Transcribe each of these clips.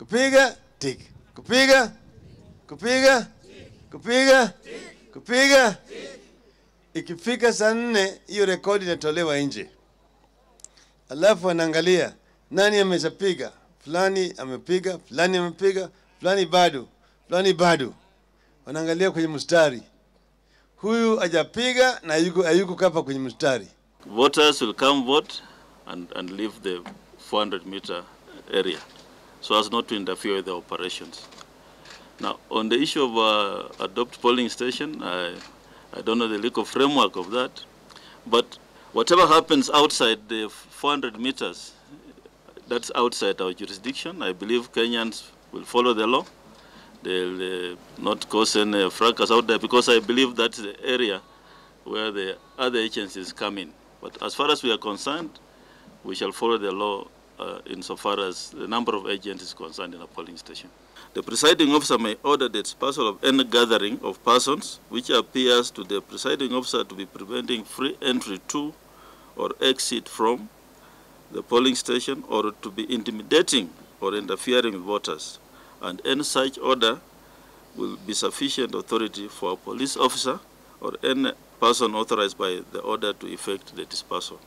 kupiga, tick. Kupiga, kupiga, kupiga, kupiga. Ikifika saa 4 hiyo rekodi inatolewa nje. Alafu anaangalia nani ameshapiga, fulani amepiga, fulani amepiga, fulani bado, fulani bado. Wanaangalia kwenye mstari. Huyu hajapiga na hayuko kapa kwenye mstari. Voters will come vote and leave the 400-meter area so as not to interfere with the operations. Now, on the issue of adopt polling station, I don't know the legal framework of that, but whatever happens outside the 400 meters, that's outside our jurisdiction. I believe Kenyans will follow the law. They'll not cause any fracas out there because I believe that's the area where the other agencies come in. But as far as we are concerned, we shall follow the law insofar as the number of agents is concerned in a polling station. The presiding officer may order the dispersal of any gathering of persons which appears to the presiding officer to be preventing free entry to or exit from the polling station or to be intimidating or interfering with voters. And any such order will be sufficient authority for a police officer or any person authorized by the order to effect the dispersal.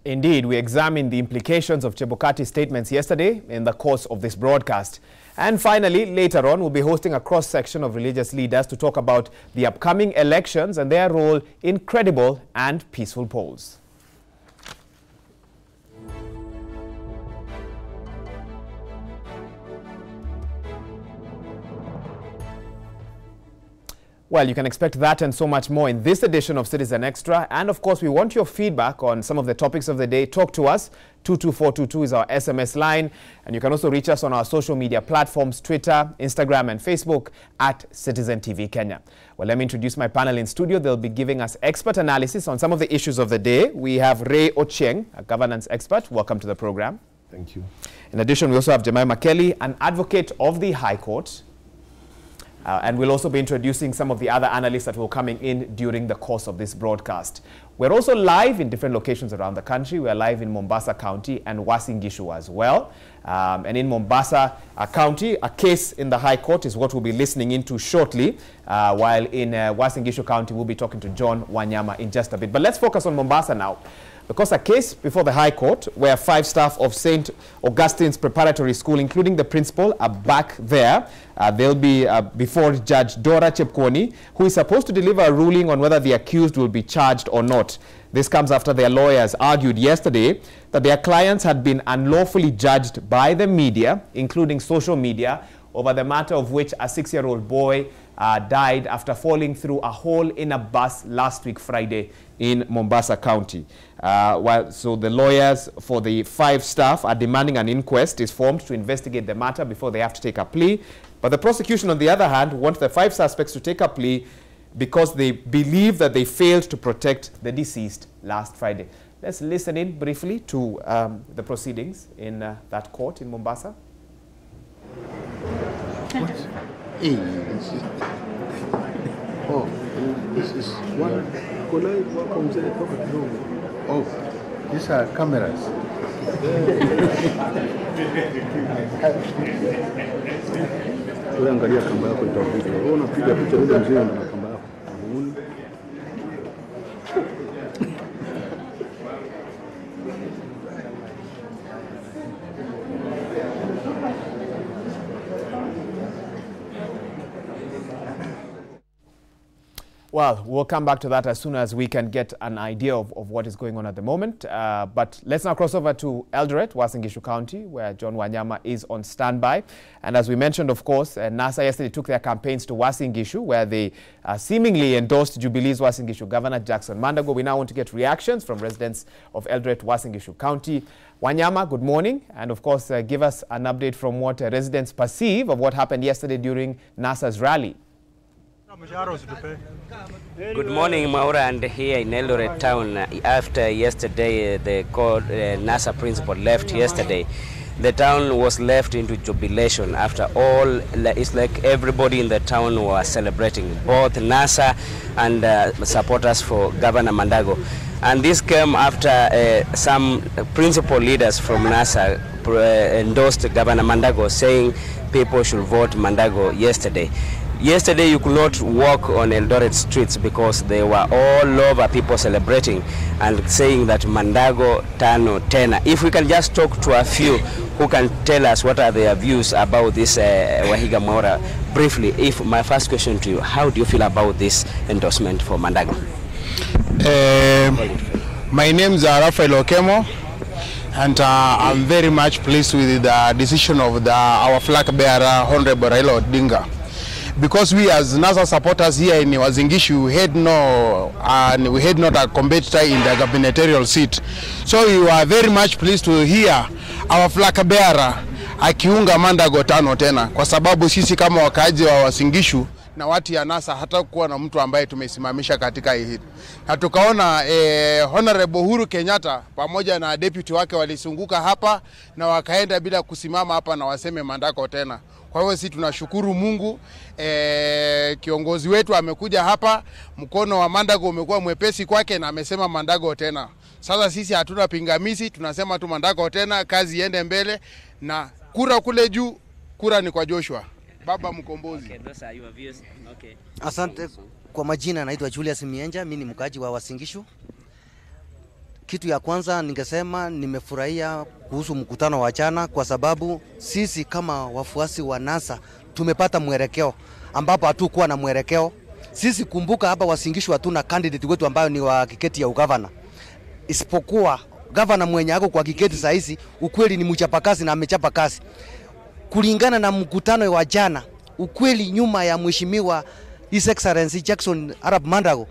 Indeed, we examined the implications of Chebukati's statements yesterday in the course of this broadcast. And finally, later on, we'll be hosting a cross-section of religious leaders to talk about the upcoming elections and their role in credible and peaceful polls. Well, you can expect that and so much more in this edition of Citizen Extra. And of course, we want your feedback on some of the topics of the day. Talk to us. 22422 is our SMS line. And you can also reach us on our social media platforms, Twitter, Instagram, and Facebook at Citizen TV Kenya. Well, let me introduce my panel in studio. They'll be giving us expert analysis on some of the issues of the day. We have Ray Ochieng, a governance expert. Welcome to the program. Thank you. In addition, we also have Jemima Kelly, an advocate of the High Court. And we'll also be introducing some of the other analysts that will be coming in during the course of this broadcast. We're also live in different locations around the country. We're live in Mombasa County and Uasin Gishu as well. And in Mombasa County, a case in the High Court is what we'll be listening into shortly. While in Uasin Gishu County, we'll be talking to John Wanyama in just a bit. But let's focus on Mombasa now. Because a case before the High Court where 5 staff of St. Augustine's Preparatory School, including the principal, are back there. They'll be before Judge Dora Chepkwony, who is supposed to deliver a ruling on whether the accused will be charged or not. This comes after their lawyers argued yesterday that their clients had been unlawfully judged by the media, including social media, over the matter of which a 6-year-old boy died after falling through a hole in a bus last week Friday in Mombasa County. So the lawyers for the 5 staff are demanding an inquest is formed to investigate the matter before they have to take a plea. But the prosecution, on the other hand, wants the 5 suspects to take a plea because they believe that they failed to protect the deceased last Friday. Let's listen in briefly to the proceedings in that court in Mombasa. What? Hey, oh, this is one. Oh, these are cameras. Angalia kamba yako itavuta. Wewe unapiga picha ile mzee na kamba yako. Well, we'll come back to that as soon as we can get an idea of what is going on at the moment. But let's now cross over to Eldoret, Uasin Gishu County, where John Wanyama is on standby. And as we mentioned, of course, NASA yesterday took their campaigns to Uasin Gishu, where they seemingly endorsed Jubilee's Uasin Gishu Governor Jackson Mandago. We now want to get reactions from residents of Eldoret, Uasin Gishu County. Wanyama, good morning. And of course, give us an update from what residents perceive of what happened yesterday during NASA's rally. Good morning, Maura, and here in Eldoret town. After yesterday, the NASA principal left yesterday. The town was left into jubilation. After all, it's like everybody in the town was celebrating, both NASA and supporters for Governor Mandago. And this came after some principal leaders from NASA endorsed Governor Mandago, saying people should vote Mandago yesterday. Yesterday you could not walk on Eldoret streets because they were all over people celebrating and saying that Mandago Tano Tena. If we can just talk to a few who can tell us what are their views about this Wahiga Mwaura briefly. If my first question to you, how do you feel about this endorsement for Mandago? My name is Rafael Okemo, and I'm very much pleased with the decision of our flag bearer, Honorable Raila Odinga. Because we as NASA supporters here in Wazingishu, we had not a competitor in the gubernatorial seat. So we are very much pleased to hear our flag bearer akiunga Mandago Tano Tena, kwa sababu sisi kama wakaaji wa Wazingishu na watu ya NASA hata kuwa na mtu ambaye tumesimamisha katika hili. Na tukaona Honorable Uhuru Kenyatta pamoja na deputy wake walisunguka hapa na wakaenda bila kusimama hapa na waseme Mandago tena. Kwa hiyo sisi tunashukuru Mungu, kiongozi wetu amekuja hapa, mkono wa Mandago umekuwa mwepesi kwake na amesema Mandago tena. Sasa sisi hatuna pingamizi, tunasema tu Mandago tena, kazi iende mbele, na kura kule juu, kura ni kwa Joshua, baba mkombozi. Okay, those are your views. Okay. Asante. Kwa majina naitwa Julius Mienja, mimi ni mkaaji wa Wazingishu. Kitu ya kwanza ningesema nimefurahia kuhusu mkutano wa jana, kwa sababu sisi kama wafuasi wa NASA tumepata mwelekeo ambapo hatukuwa na mwelekeo. Sisi kumbuka hapa Wazingishu hatuna candidate wetu ambayo ni wa kiketi ya ugavana. Isipokuwa gavana mwenye ako kwa kiketi saa hizi ukweli ni mchapakazi na amechapa kazi. Kulingana na mkutano wa jana, ukweli nyuma ya mheshimiwa His Excellency Jackson Arap Mandago,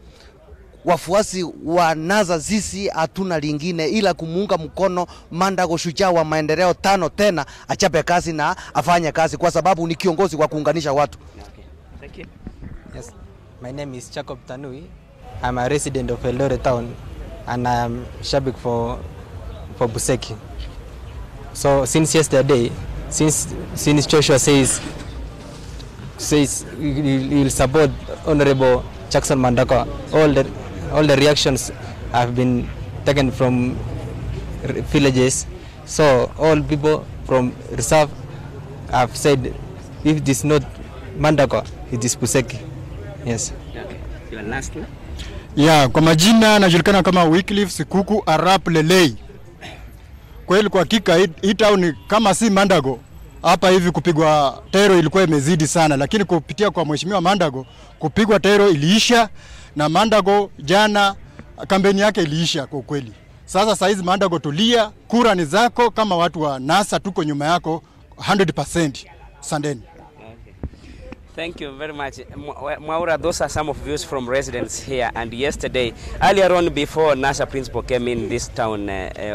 wafuasi wa NASA sisi hatuna lingine ila kumuunga mkono Mandago, shujaa wa maendeleo tano tena, achape kazi na afanye kazi kwa sababu ni kiongozi wa kuunganisha watu. Okay. Thank you. Yes. My name is Jacob Tanui. I'm a resident of Eldoret town and I am Shabik for Buseki. So since yesterday, since Joshua says he will support Honorable Jackson Mandago, all the reactions have been taken from villages. So all people from reserve have said, if it is not Mandago, it is Buseki. Yes. Okay. Your last one? Yeah, kwa majina najulikana kama Wycliffe Sikuku Arap Lelei. Kweli kwa hakika hii town kama si Mandago hapa hivi kupigwa tero ilikuwa imezidi sana, lakini kupitia kwa mheshimiwa Mandago kupigwa tero iliisha, na Mandago jana kampeni yake iliisha kwa kweli. Sasa hizi Mandago tulia, kura ni zako, kama watu wa NASA tuko nyuma yako 100%. Sandeni. Thank you very much. Mwaura, those are some of views from residents here. And yesterday, earlier on before NASA principal came in this town,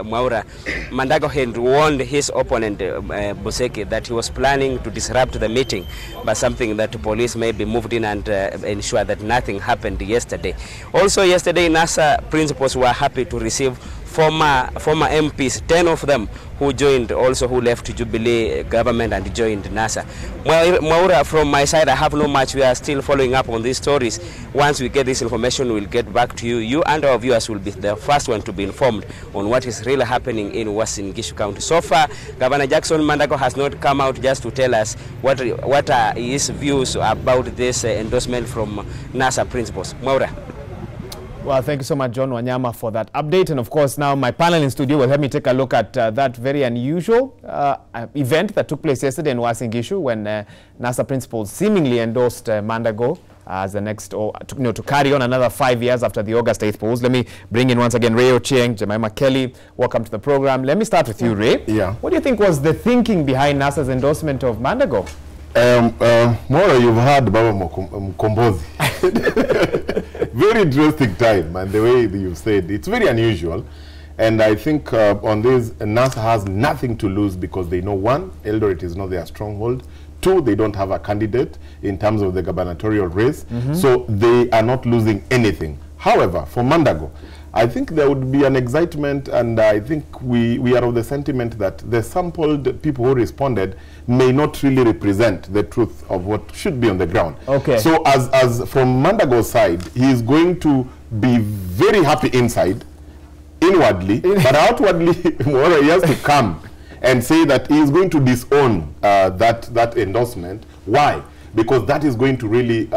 Mwaura, Mandago had warned his opponent, Buseki, that he was planning to disrupt the meeting, but something that the police maybe moved in and ensure that nothing happened yesterday. Also yesterday, NASA principals were happy to receive former MPs, 10 of them, who left Jubilee government and joined NASA. Mwaura, from my side, I have no much. We are still following up on these stories. Once we get this information, we'll get back to you. You and our viewers will be the first one to be informed on what is really happening in Wazingishu County. So far, Governor Jackson Mandago has not come out just to tell us what are his views about this endorsement from NASA principals. Mwaura. Well, thank you so much, John Wanyama, for that update. And of course, now my panel in studio will help me take a look at that very unusual event that took place yesterday in Wazingishu when NASA principals seemingly endorsed Mandago as the next, to carry on another 5 years after the August 8th polls. Let me bring in once again Ray Ochieng, Jemima Kelly. Welcome to the program. Let me start with you, Ray. Yeah. What do you think was the thinking behind NASA's endorsement of Mandago? Mwaura, you've heard Baba Mkombozi. Very interesting time, and the way you've said, it's very unusual. And I think on this, NASA has nothing to lose because they know, one, Eldoret is not their stronghold. Two, they don't have a candidate in terms of the gubernatorial race. So they are not losing anything. However, for Mandago, I think there would be an excitement, and I think we are of the sentiment that the sampled people who responded may not really represent the truth of what should be on the ground. Okay. So as from Mandago's side, he is going to be very happy inwardly, but outwardly, he has to come and say that he is going to disown that endorsement. Why? Because that is going to really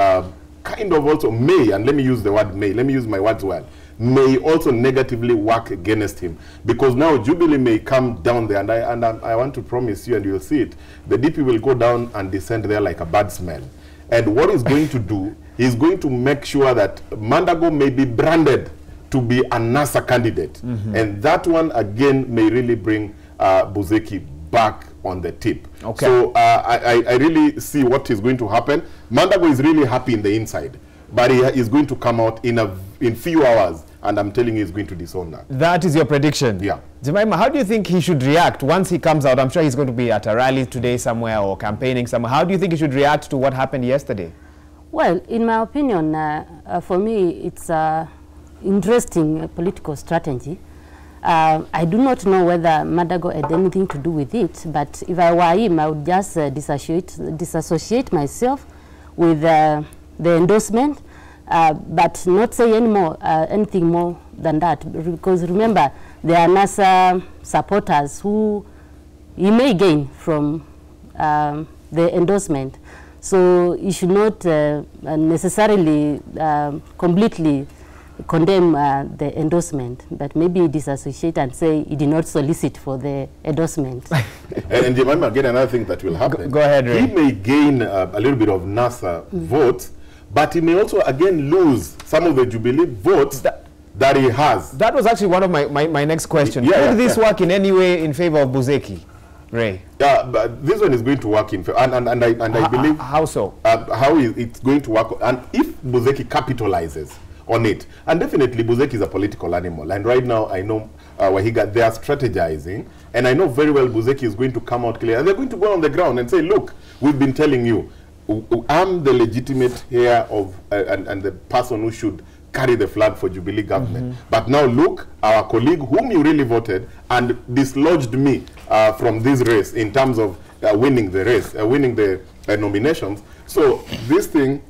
kind of also may, and let me use the word may, let me use my words well, may also negatively work against him, because now Jubilee may come down there, and I want to promise you, and you'll see it, the DP will go down and descend there like a bad smell. And what he's going to do, he's going to make sure that Mandago may be branded to be a NASA candidate. And that one, again, may really bring Buzeki back on the tip. Okay. So I really see what is going to happen. Mandago is really happy in the inside, but he is going to come out in few hours, and I'm telling you, he's going to disown that. That is your prediction? Yeah. Jemima, how do you think he should react once he comes out? I'm sure he's going to be at a rally today somewhere or campaigning somewhere. How do you think he should react to what happened yesterday? Well, in my opinion, for me, it's an interesting political strategy. I do not know whether Mandago had anything to do with it, but if I were him, I would just disassociate myself with the endorsement, but not say anything more than that. Because remember, there are NASA supporters who he may gain from the endorsement. So he should not necessarily completely condemn the endorsement, but maybe disassociate and say he did not solicit for the endorsement. And Jemima, again, another thing that will happen. Go ahead, Ray. He may gain a little bit of NASA votes, but he may also again lose some of the Jubilee votes that he has. That was actually one of my next question. Would this work in any way in favor of Buzeki, Ray? Yeah, but this one is going to work in favor, and I believe... How so? How it's going to work, and if Buzeki capitalizes on it, and definitely Buzeki is a political animal, and right now I know Wahiga, they are strategizing, and I know very well Buzeki is going to come out clear, and they're going to go on the ground and say, look, we've been telling you, I'm the legitimate heir of and the person who should carry the flag for Jubilee government. But now look, our colleague whom you really voted and dislodged me from this race in terms of winning the race, winning the nominations. So this thing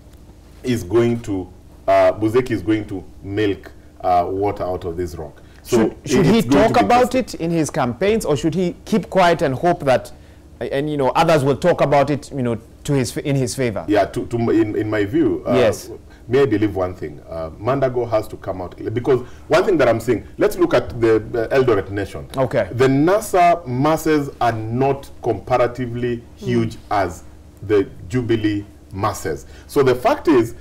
is going to, Buzeki is going to milk water out of this rock. So should he talk about it in his campaigns, or should he keep quiet and hope that, and you know, others will talk about it, you know, in his favor? Yeah, in my view, yes. May I believe one thing? Mandago has to come out, because one thing that I'm saying, let's look at the Eldoret nation. Okay. The NASA masses are not comparatively huge as the Jubilee masses. So the fact is,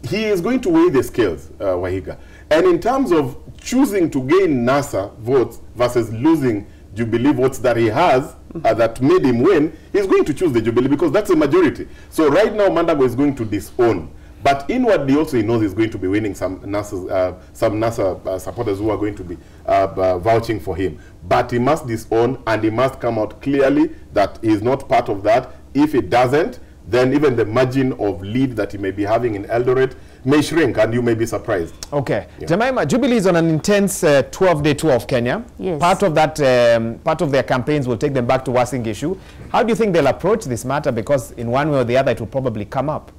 he is going to weigh the scales, Wahiga. And in terms of choosing to gain NASA votes versus losing Jubilee votes that he has, that made him win, he's going to choose the Jubilee because that's a majority. So right now, Mandago is going to disown. But inwardly also he knows he's going to be winning some NASA supporters who are going to be vouching for him. But he must disown, and he must come out clearly that he is not part of that. If it doesn't, then even the margin of lead that he may be having in Eldoret may shrink, and you may be surprised. Okay. Yeah. Jemima, Jubilee is on an intense 12-day tour of Kenya. Yes. Part of that, part of their campaigns will take them back to Uasin Gishu. How do you think they'll approach this matter? Because in one way or the other, it will probably come up.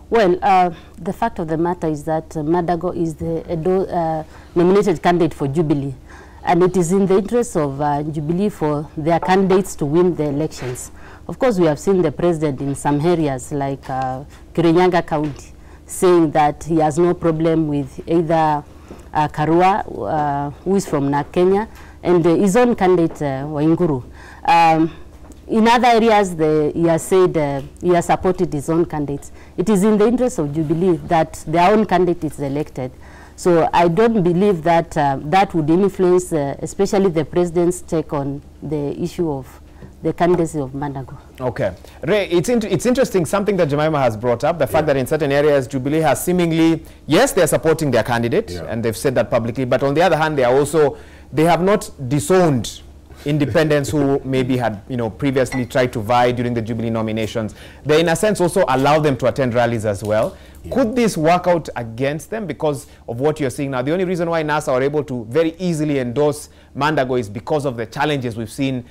Well, the fact of the matter is that Mandago is the nominated candidate for Jubilee. And it is in the interest of Jubilee for their candidates to win the elections. Of course, we have seen the president in some areas like Kirinyaga County saying that he has no problem with either Karua, who is from Kenya, and his own candidate, Wainguru. In other areas, he has said he has supported his own candidates. It is in the interest of Jubilee that their own candidate is elected. So I don't believe that that would influence, especially the president's take on the issue of the candidacy of Mandago. Okay. Ray, it's interesting, something that Jemima has brought up, the fact that in certain areas, Jubilee has seemingly, yes, they're supporting their candidate, and they've said that publicly, but on the other hand, they have not disowned independents who maybe had, you know, previously tried to vie during the Jubilee nominations. They, in a sense, also allow them to attend rallies as well. Yeah. Could this work out against them because of what you're seeing now? The only reason why NASA are able to very easily endorse Mandago is because of the challenges we've seen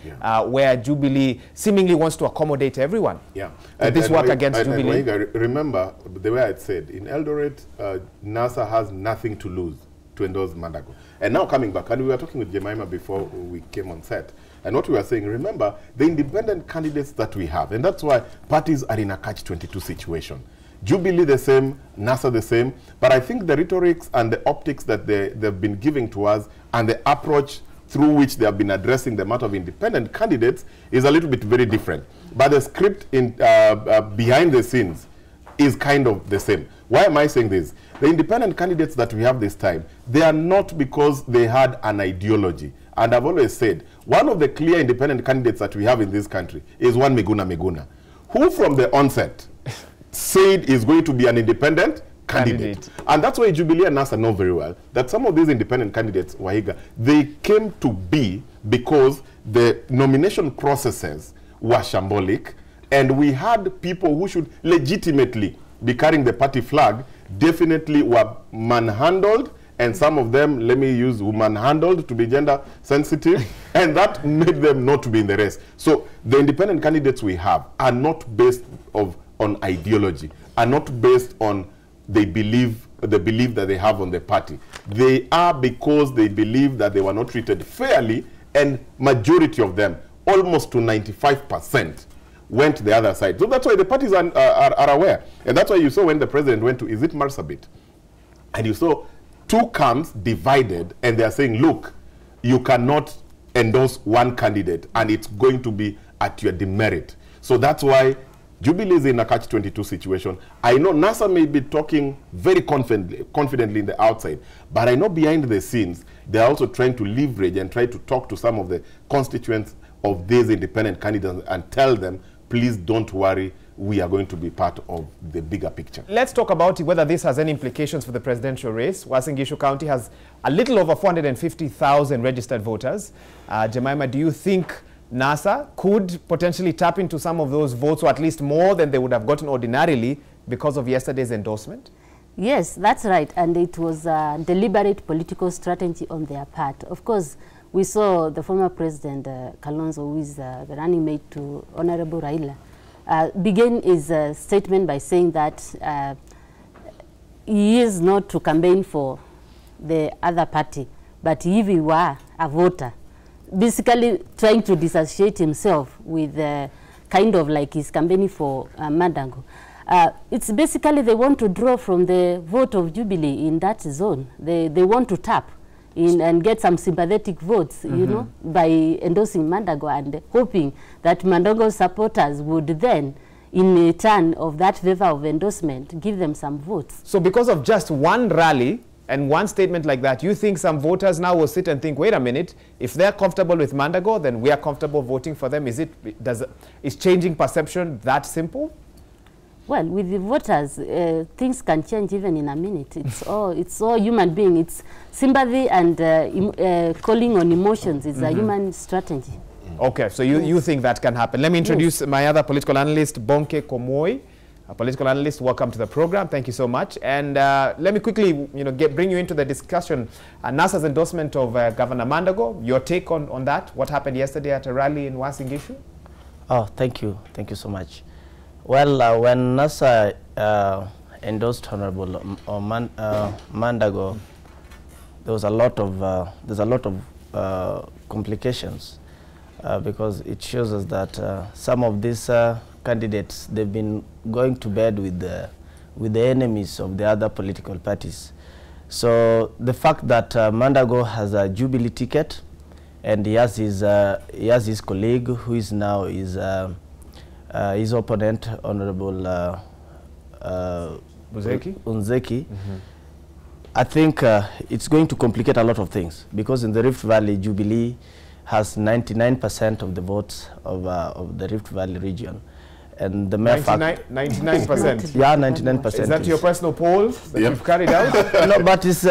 where Jubilee seemingly wants to accommodate everyone. Yeah. Could this work against Jubilee? Remember, the way I said, in Eldoret, NASA has nothing to lose to endorse Mandago. And now coming back, and we were talking with Jemima before we came on set, And what we were saying, remember, the independent candidates that we have, and that's why parties are in a catch-22 situation. Jubilee the same, NASA the same, but I think the rhetorics and the optics that they've been giving to us and the approach through which they have been addressing the matter of independent candidates is a little bit very different. But the script in, behind the scenes is kind of the same. Why am I saying this? The independent candidates that we have this time, they are not because they had an ideology. And I've always said, one of the clear independent candidates that we have in this country is one Miguna, who from the onset said is going to be an independent candidate. And that's why Jubilee and NASA know very well that some of these independent candidates, Wahiga, they came to be because the nomination processes were shambolic, and we had people who should legitimately be carrying the party flag definitely were manhandled, and some of them, let me use manhandled to be gender sensitive, and that made them not to be in the race. So the independent candidates we have are not based on ideology, are not based on the belief that they have on the party. They are because they believe that they were not treated fairly, and majority of them, almost to 95%, went the other side. So that's why the parties are aware. And that's why you saw when the president went to, is it Marsabit? And you saw two camps divided, and they are saying, look, you cannot endorse one candidate, and it's going to be at your demerit. So that's why Jubilee is in a catch-22 situation. I know NASA may be talking very confidently in the outside, but I know behind the scenes, they're also trying to leverage and try to talk to some of the constituents of these independent candidates and tell them, please don't worry, we are going to be part of the bigger picture. Let's talk about whether this has any implications for the presidential race. Uasin Gishu County has a little over 450,000 registered voters. Jemima, do you think NASA could potentially tap into some of those votes, or at least more than they would have gotten ordinarily because of yesterday's endorsement? Yes, that's right. And it was a deliberate political strategy on their part. Of course, we saw the former president, Kalonzo, who is the running mate to Honorable Raila, began his statement by saying that he is not to campaign for the other party, but if he were a voter, basically trying to dissociate himself with kind of like he's campaigning for Mandago. It's basically they want to draw from the vote of Jubilee in that zone. They want to tap in and get some sympathetic votes, you know, by endorsing Mandago and hoping that Mandago supporters would then, in return of that favor of endorsement, give them some votes. So because of just one rally and one statement like that, you think some voters now will sit and think, wait a minute, if they're comfortable with Mandago, then we are comfortable voting for them? Is changing perception that simple? Well, with the voters, things can change even in a minute. It's all human being. It's sympathy and calling on emotions. It's a human strategy. Okay, so you think that can happen. Let me introduce my other political analyst, Bonke Komoi. A political analyst, welcome to the program. Thank you so much. And let me quickly, bring you into the discussion. NASA's endorsement of Governor Mandago. Your take on that? What happened yesterday at a rally in Uasin Gishu? Oh, thank you. Thank you so much. Well, when NASA endorsed Honorable Mandago, there's a lot of complications because it shows us that some of these candidates, they've been going to bed with the enemies of the other political parties. So the fact that Mandago has a Jubilee ticket, and he has his colleague who is now his opponent, Honorable Unzeki. I think it's going to complicate a lot of things, because in the Rift Valley, Jubilee has 99% of the votes of the Rift Valley region. And the mere 99%? Yeah, 99%. Is that your personal poll that you've carried out? No, but it's,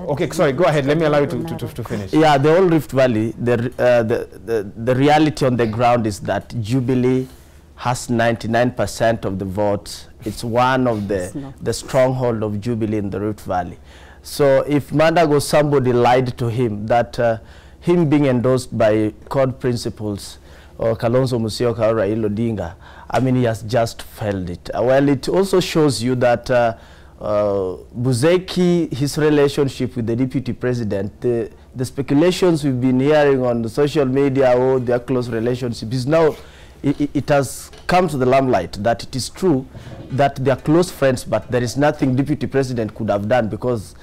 okay, sorry, go ahead. Let me allow you to finish. Yeah, the whole Rift Valley, the reality on the ground is that Jubilee has 99% of the votes. It's one of the stronghold of Jubilee in the Rift Valley. So if Mandago, somebody lied to him that him being endorsed by code principles or Kalonzo Musyoka or Raila Odinga, I mean, he has just failed it. Well, it also shows you that Buzeki, his relationship with the deputy president, the speculations we've been hearing on the social media, oh, their close relationship, is now, it has come to the limelight that it is true that they are close friends, but there is nothing deputy president could have done because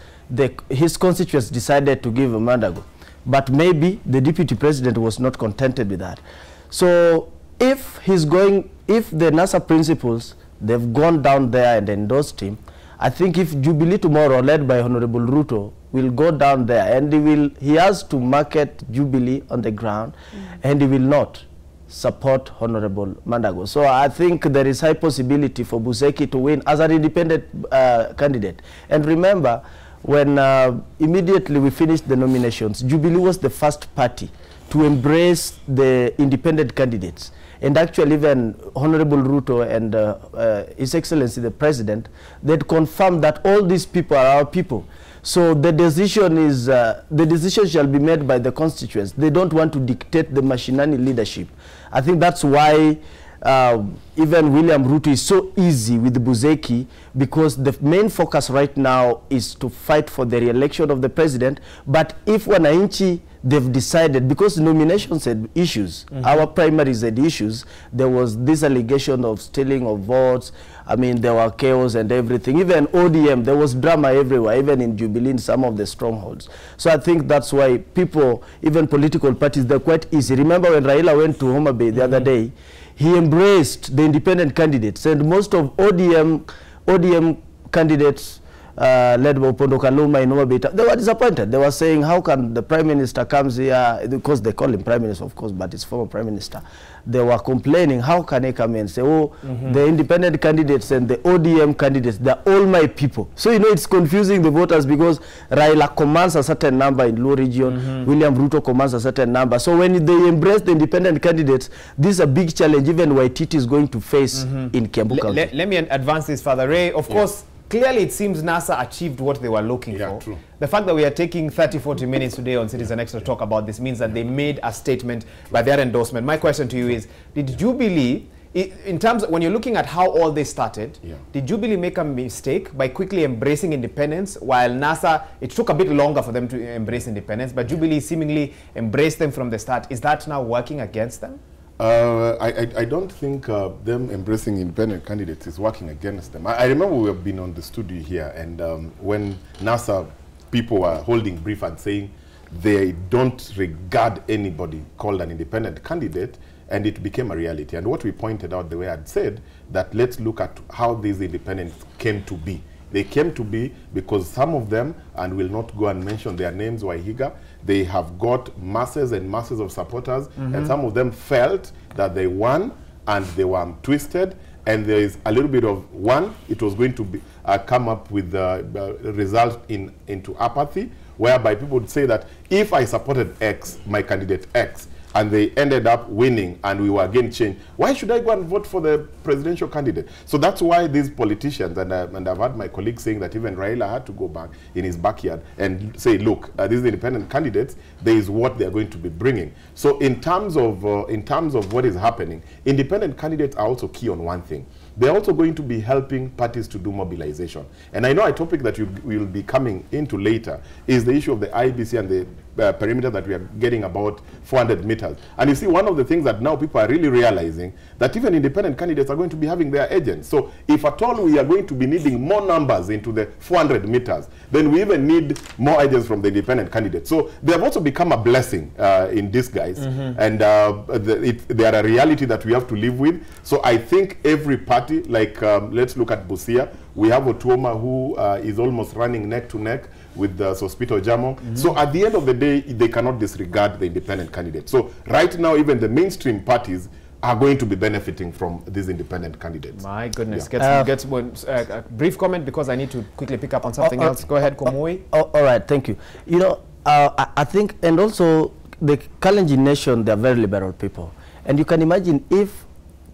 his constituents decided to give him Mandago. But maybe the deputy president was not contented with that. So if the NASA principals, they've gone down there and endorsed him, I think if Jubilee tomorrow, led by Honorable Ruto, will go down there and he has to market Jubilee on the ground, and he will not support Honorable Mandago. So I think there is high possibility for Buzeki to win as an independent candidate. And remember, when immediately we finished the nominations, Jubilee was the first party to embrace the independent candidates. And actually even Honorable Ruto and His Excellency the President, they'd confirmed that all these people are our people. So the decision shall be made by the constituents. They don't want to dictate the machinani leadership. I think that's why even William Ruto is so easy with Buzeki, because the main focus right now is to fight for the re-election of the president. But if wananchi, they've decided, because nominations had issues, our primaries had issues, there was this allegation of stealing of votes, I mean, there were chaos and everything. Even ODM, there was drama everywhere, even in Jubilee, in some of the strongholds. So I think that's why people, even political parties, they're quite easy. Remember when Raila went to Homa Bay the other day, he embraced the independent candidates, and most of ODM candidates led by Opondo Kaluma in Homa Bay, they were disappointed. They were saying, how can the Prime Minister comes here, because they call him Prime Minister, of course, but it's former Prime Minister. They were complaining, how can he come in and say, oh, the independent candidates and the ODM candidates, they're all my people. So, you know, it's confusing the voters, because Raila commands a certain number in Luo region, William Ruto commands a certain number. So when they embrace the independent candidates, this is a big challenge even Waititi is going to face in Kiambu County. Let me advance this further. Ray, of course, clearly it seems NASA achieved what they were looking for. True. The fact that we are taking 30-40 minutes today on Citizen Extra to talk about this means that they made a statement by their endorsement. My question to you is, did Jubilee, in terms of, when you're looking at how all this started, did Jubilee make a mistake by quickly embracing independence, while NASA, it took a bit longer for them to embrace independence, but Jubilee seemingly embraced them from the start? Is that now working against them? I don't think them embracing independent candidates is working against them. I remember we have been on the studio here, and when NASA people were holding brief and saying they don't regard anybody called an independent candidate, and it became a reality. And what we pointed out, the way I'd said, that let's look at how these independents came to be. They came to be because some of them, and will not go and mention their names, Waihiga, they have got masses and masses of supporters, and some of them felt that they won and they were twisted, and there is a little bit of it was going to be come up with the result into apathy, whereby people would say that if I supported X, my candidate X, and they ended up winning and we were again changed, why should I go and vote for the presidential candidate? So that's why these politicians, and I've had my colleagues saying that even Raila had to go back in his backyard and say, look, these independent candidates, there is what they're going to be bringing. So in terms of what is happening, independent candidates are also key on one thing. They're also going to be helping parties to do mobilization. And I know a topic that we will be coming into later is the issue of the IBC and the perimeter that we are getting about 400 meters. And you see, one of the things that now people are really realizing, that even independent candidates are going to be having their agents. So if at all we are going to be needing more numbers into the 400 meters, then we even need more agents from the independent candidates. So they have also become a blessing in disguise. And they are a reality that we have to live with. So I think every party, like let's look at Busia, we have Otuoma who is almost running neck to neck with Sospito Jamong. So at the end of the day, they cannot disregard the independent candidates. So right now, even the mainstream parties are going to be benefiting from these independent candidates. My goodness. Get a brief comment, because I need to quickly pick up on something else. Go ahead, Komui. All right, thank you. You know, I think, and also the Kalenjin nation, they are very liberal people. And you can imagine if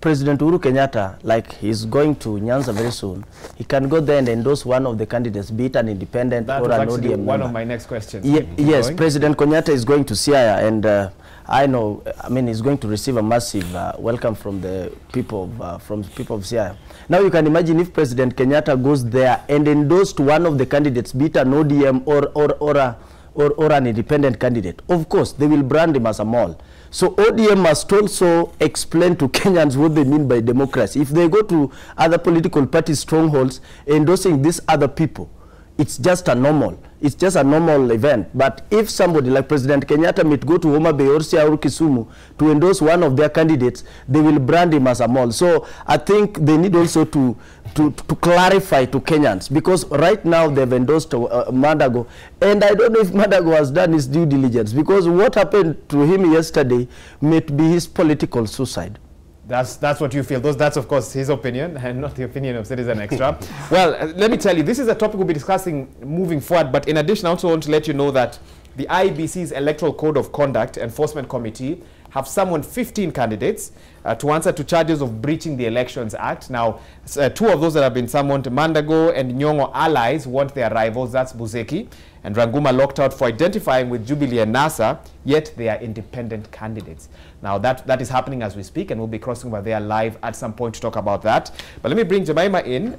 President Uhuru Kenyatta, like he's going to Nyanza very soon, he can go there and endorse one of the candidates, be it an independent or an ODM one of my next questions. Yes, President Kenyatta is going to Siaya, and I know, I mean, he's going to receive a massive welcome from the people of Siaya. Now you can imagine if President Kenyatta goes there and endorsed one of the candidates, be it an ODM or an independent candidate. Of course, they will brand him as a mall. So ODM must also explain to Kenyans what they mean by democracy. If they go to other political parties' strongholds endorsing these other people, it's just a normal event. But if somebody like President Kenyatta might go to Homa Bay or Siaya or Kisumu to endorse one of their candidates, they will brand him as a mall. So I think they need also to clarify to Kenyans, because right now they've endorsed Mandago, and I don't know if Mandago has done his due diligence, because what happened to him yesterday might be his political suicide. That's what you feel. That's, of course, his opinion and not the opinion of Citizen Extra. Well, let me tell you, this is a topic we'll be discussing moving forward. But in addition, I also want to let you know that the IEBC's Electoral Code of Conduct Enforcement Committee have summoned 15 candidates to answer to charges of breaching the Elections Act. Now, 2 of those that have been summoned, Mandago and Nyong'o allies, want their rivals, that's Buzeki and Ranguma, locked out for identifying with Jubilee and NASA, yet they are independent candidates. Now, that is happening as we speak, and we'll be crossing over there live at some point to talk about that. But let me bring Jemima in,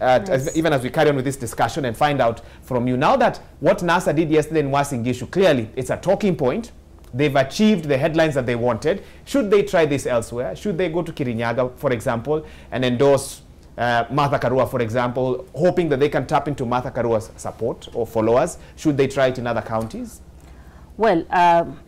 even as we carry on with this discussion, and find out from you. Now that what NASA did yesterday in Uasin Gishu, clearly it's a talking point. They've achieved the headlines that they wanted. Should they try this elsewhere? Should they go to Kirinyaga, for example, and endorse Martha Karua, for example, hoping that they can tap into Martha Karua's support or followers? Should they try it in other counties? Well,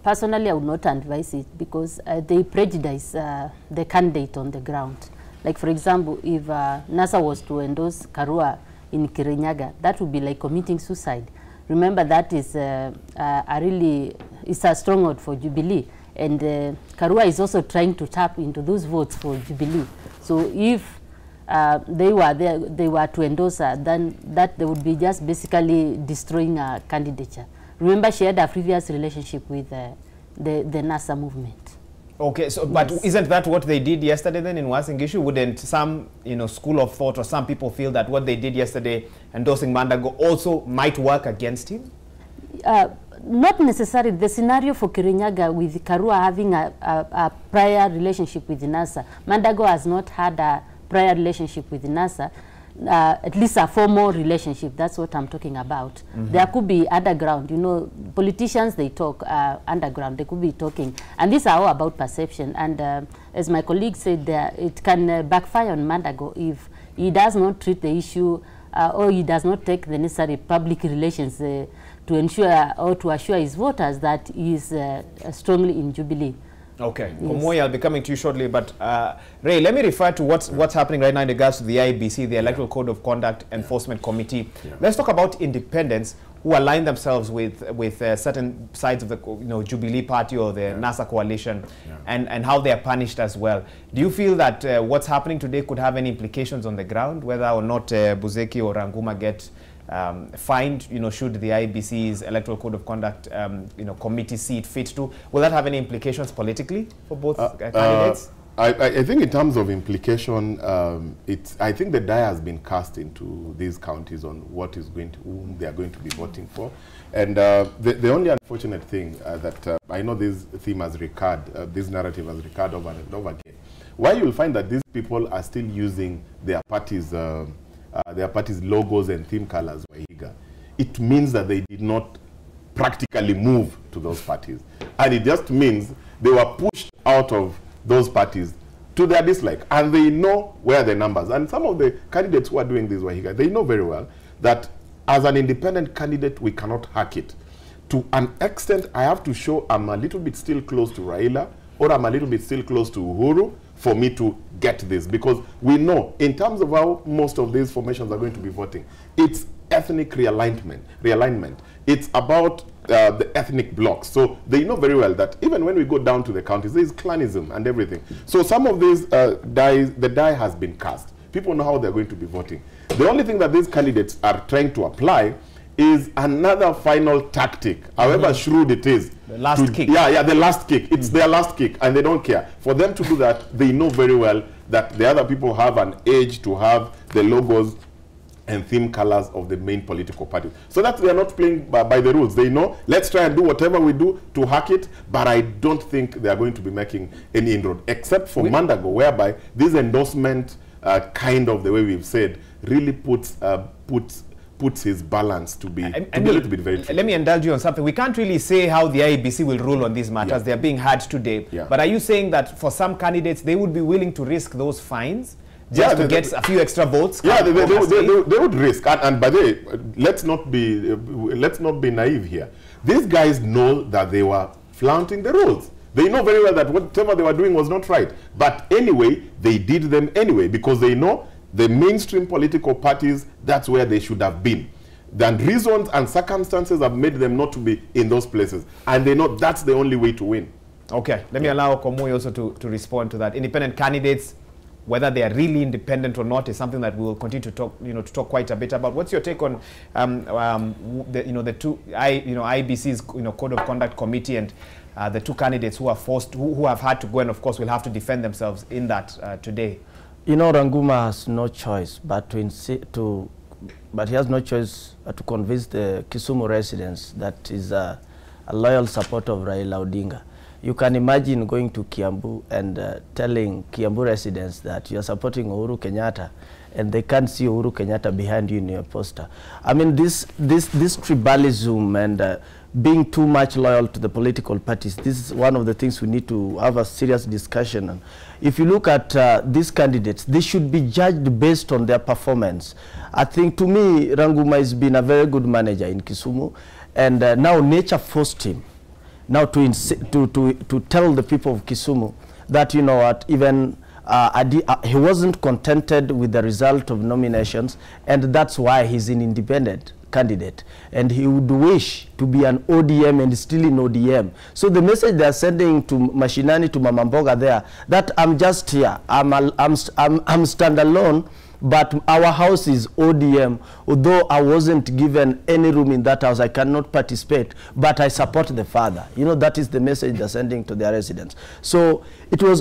personally, I would not advise it, because they prejudice the candidate on the ground. Like, for example, if NASA was to endorse Karua in Kirinyaga, that would be like committing suicide. Remember, that is it's a stronghold for Jubilee, and Karua is also trying to tap into those votes for Jubilee. So if they were to endorse her, then that they would be just basically destroying her candidature. Remember, she had a previous relationship with the NASA movement. Okay, so but isn't that what they did yesterday then in Uasin Gishu? Wouldn't some school of thought or some people feel that what they did yesterday, endorsing Mandago, also might work against him? Not necessarily. The scenario for Kirinyaga with Karua having a prior relationship with NASA, Mandago has not had a prior relationship with NASA. At least a formal relationship, that's what I'm talking about. There could be underground, politicians, they talk underground, they could be talking. And these are all about perception. And as my colleague said, it can backfire on Mandago if he does not treat the issue or he does not take the necessary public relations to ensure or to assure his voters that he is strongly in Jubilee. Okay, Komoy, I'll be coming to you shortly, but Ray, let me refer to what's happening right now in regards to the IEBC, the Electoral Code of Conduct Enforcement Committee. Let's talk about independents who align themselves with certain sides of the Jubilee Party or the NASA coalition, and how they are punished as well. Do you feel that what's happening today could have any implications on the ground, whether or not Buzeki or Ranguma get fined, should the IEBC's Electoral Code of Conduct, committee see it fit to? Will that have any implications politically for both candidates? I think in terms of implication, I think the die has been cast into these counties on whom they are going to be voting for. And the only unfortunate thing that I know this theme has recurred, this narrative has recurred over and over again. Why you'll find that these people are still using their party's logos and theme colors, Wahiga, it means that they did not practically move to those parties. And it just means they were pushed out of those parties to their dislike. And they know where the numbers. And some of the candidates who are doing this, Wahiga, they know very well that as an independent candidate, we cannot hack it. To an extent, I have to show I'm a little bit still close to Raila, or I'm a little bit still close to Uhuru, for me to get this, because we know in terms of how most of these formations are going to be voting, it's ethnic realignment. It's about the ethnic blocks. So they know very well that even when we go down to the counties, there is clanism and everything. So some of these the die has been cast. People know how they're going to be voting. The only thing that these candidates are trying to apply is another final tactic, however shrewd it is. The last kick. Yeah, the last kick. It's their last kick, and they don't care. For them to do that, they know very well that the other people have an edge to have the logos and theme colors of the main political parties. So that they are not playing by the rules. They know, let's try and do whatever we do to hack it, but I don't think they are going to be making any inroad, except for Mandago, whereby this endorsement, kind of the way we've said, really puts his balance to be a little bit very tricky. Let me indulge you on something. We can't really say how the IEBC will rule on these matters. They are being heard today. But are you saying that for some candidates, they would be willing to risk those fines just to get a few extra votes? Yeah, they would risk. And by the way, let's not be naive here. These guys know that they were flaunting the rules. They know very well that whatever they were doing was not right. But anyway, they did them anyway, because they know the mainstream political parties, that's where they should have been. Then reasons and circumstances have made them not to be in those places. And they know that's the only way to win. Okay, let me allow Komui also to respond to that. Independent candidates, whether they are really independent or not, is something that we will continue to talk quite a bit about. What's your take on the two IBC's Code of Conduct Committee and the two candidates who are who have had to go, and of course will have to defend themselves in that today? Ranguma has no choice but but he has no choice to convince the Kisumu residents that is a loyal supporter of Raila Odinga. You can imagine going to Kiambu and telling Kiambu residents that you are supporting Uhuru Kenyatta, and they can't see Uhuru Kenyatta behind you in your poster. I mean, this tribalism and being too much loyal to the political parties, this is one of the things we need to have a serious discussion on. If you look at these candidates, they should be judged based on their performance. I think, to me, Ranguma has been a very good manager in Kisumu, and now nature forced him now to tell the people of Kisumu that, you know what, even he wasn't contented with the result of nominations, and that's why he's an independent candidate, and he would wish to be an ODM and still in ODM. So the message they're sending to Mashinani, to Mama Mboga there, that I'm just here, I'm standalone, but our house is ODM. Although I wasn't given any room in that house, I cannot participate, but I support the father. You know, that is the message they're sending to their residents. So it was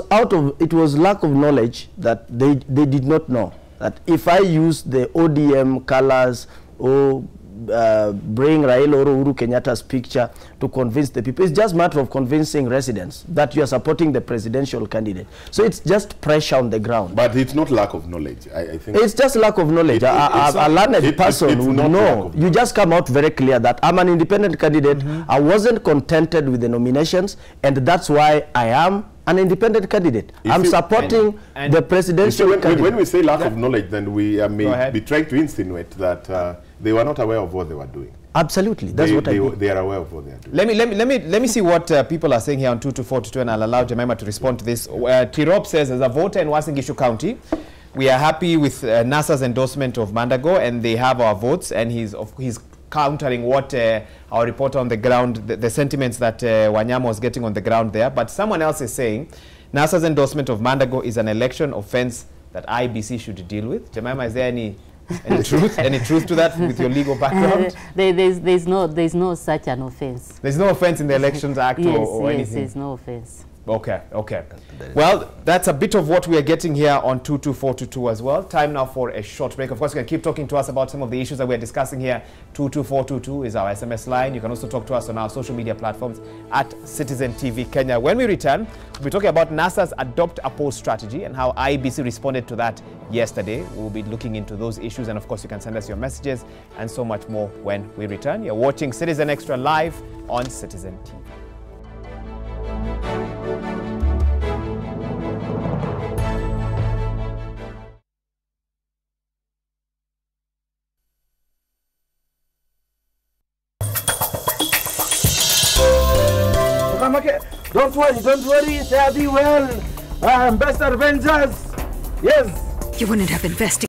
lack of knowledge that they did not know that if I use the ODM colors or bring Raila or Uhuru Kenyatta's picture to convince the people, it's just a matter of convincing residents that you are supporting the presidential candidate. So it's just pressure on the ground. But it's not lack of knowledge. I think it's just lack of knowledge. A learned person would know. You just come out very clear that I'm an independent candidate. I wasn't contented with the nominations, and that's why I am an independent candidate. I'm supporting the presidential candidate. When we say lack of knowledge, then we may be trying to insinuate that they were not aware of what they were doing. Absolutely, that's what I mean. They are aware of what they are doing. Let me see what people are saying here on 2242, and I'll allow Jemima to respond to this. Tirop says, as a voter in Uasin Gishu County, we are happy with NASA's endorsement of Mandago, and they have our votes, and he's countering what our reporter on the ground, the sentiments that Wanyama was getting on the ground there. But someone else is saying NASA's endorsement of Mandago is an election offense that IBC should deal with. Jemima, is there any truth to that with your legal background? There's no such an offense. There's no offense in the Elections Act or anything? Yes, there's no offense. Okay. Well, that's a bit of what we are getting here on 22422 as well. Time now for a short break. Of course, you can keep talking to us about some of the issues that we're discussing here. 22422 is our SMS line. You can also talk to us on our social media platforms at Citizen TV Kenya. When we return, we'll be talking about NASA's Adopt a Poll strategy and how IBC responded to that yesterday. We'll be looking into those issues, and of course, you can send us your messages and so much more when we return. You're watching Citizen Extra live on Citizen TV. Don't worry, they'll be well. Best Avengers. Yes. You wouldn't have invested.